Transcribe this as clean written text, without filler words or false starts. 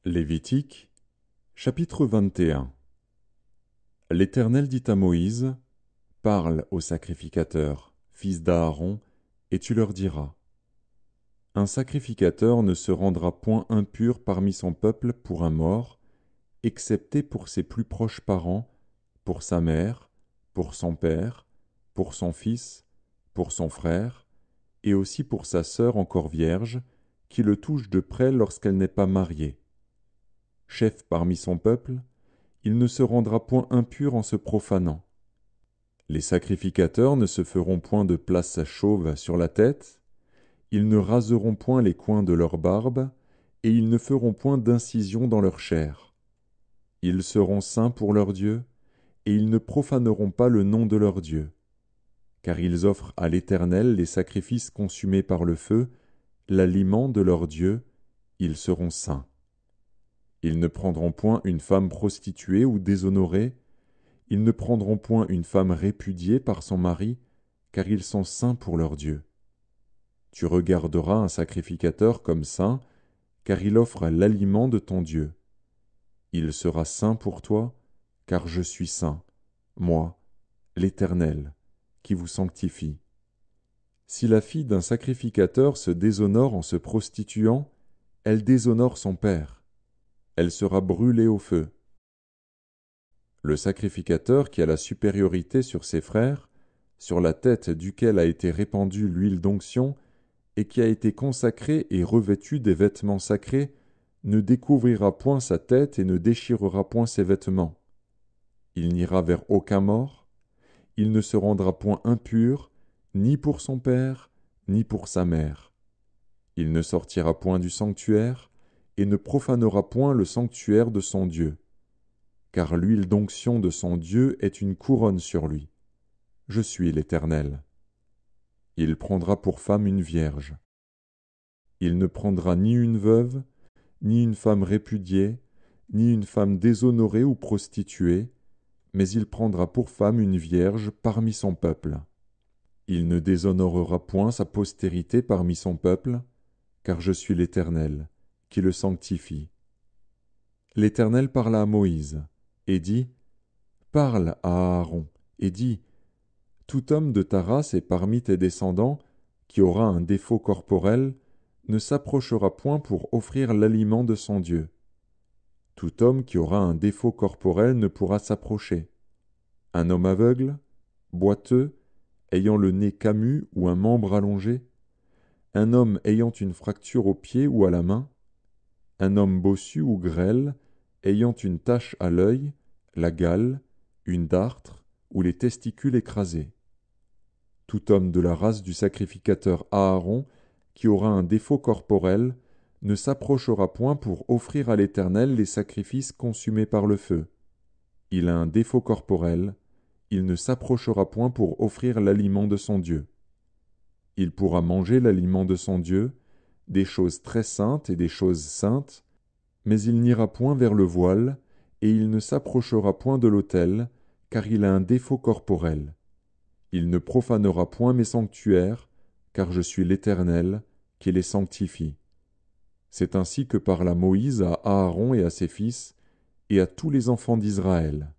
Lévitique, chapitre 21. L'Éternel dit à Moïse, « Parle aux sacrificateurs, fils d'Aaron, et tu leur diras. Un sacrificateur ne se rendra point impur parmi son peuple pour un mort, excepté pour ses plus proches parents, pour sa mère, pour son père, pour son fils, pour son frère, et aussi pour sa sœur encore vierge, qui le touche de près lorsqu'elle n'est pas mariée. Chef parmi son peuple, il ne se rendra point impur en se profanant. Les sacrificateurs ne se feront point de place chauve sur la tête, ils ne raseront point les coins de leur barbe, et ils ne feront point d'incision dans leur chair. Ils seront saints pour leur Dieu, et ils ne profaneront pas le nom de leur Dieu. Car ils offrent à l'Éternel les sacrifices consumés par le feu, l'aliment de leur Dieu, ils seront saints. Ils ne prendront point une femme prostituée ou déshonorée, ils ne prendront point une femme répudiée par son mari, car ils sont saints pour leur Dieu. Tu regarderas un sacrificateur comme saint, car il offre l'aliment de ton Dieu. Il sera saint pour toi, car je suis saint, moi, l'Éternel, qui vous sanctifie. Si la fille d'un sacrificateur se déshonore en se prostituant, elle déshonore son père. Elle sera brûlée au feu. Le sacrificateur qui a la supériorité sur ses frères, sur la tête duquel a été répandue l'huile d'onction, et qui a été consacré et revêtu des vêtements sacrés, ne découvrira point sa tête et ne déchirera point ses vêtements. Il n'ira vers aucun mort, il ne se rendra point impur, ni pour son père, ni pour sa mère. Il ne sortira point du sanctuaire, et ne profanera point le sanctuaire de son Dieu. Car l'huile d'onction de son Dieu est une couronne sur lui. Je suis l'Éternel. Il prendra pour femme une vierge. Il ne prendra ni une veuve, ni une femme répudiée, ni une femme déshonorée ou prostituée, mais il prendra pour femme une vierge parmi son peuple. Il ne déshonorera point sa postérité parmi son peuple, car je suis l'Éternel, qui le sanctifie. L'Éternel parla à Moïse, et dit, « Parle à Aaron, et dis, tout homme de ta race et parmi tes descendants, qui aura un défaut corporel, ne s'approchera point pour offrir l'aliment de son Dieu. Tout homme qui aura un défaut corporel ne pourra s'approcher. Un homme aveugle, boiteux, ayant le nez camus ou un membre allongé, un homme ayant une fracture au pied ou à la main, un homme bossu ou grêle, ayant une tache à l'œil, la gale, une dartre ou les testicules écrasés. Tout homme de la race du sacrificateur Aaron, qui aura un défaut corporel, ne s'approchera point pour offrir à l'Éternel les sacrifices consumés par le feu. Il a un défaut corporel, il ne s'approchera point pour offrir l'aliment de son Dieu. Il pourra manger l'aliment de son Dieu, des choses très saintes et des choses saintes, mais il n'ira point vers le voile, et il ne s'approchera point de l'autel, car il a un défaut corporel. Il ne profanera point mes sanctuaires, car je suis l'Éternel, qui les sanctifie. C'est ainsi que parla Moïse à Aaron et à ses fils, et à tous les enfants d'Israël.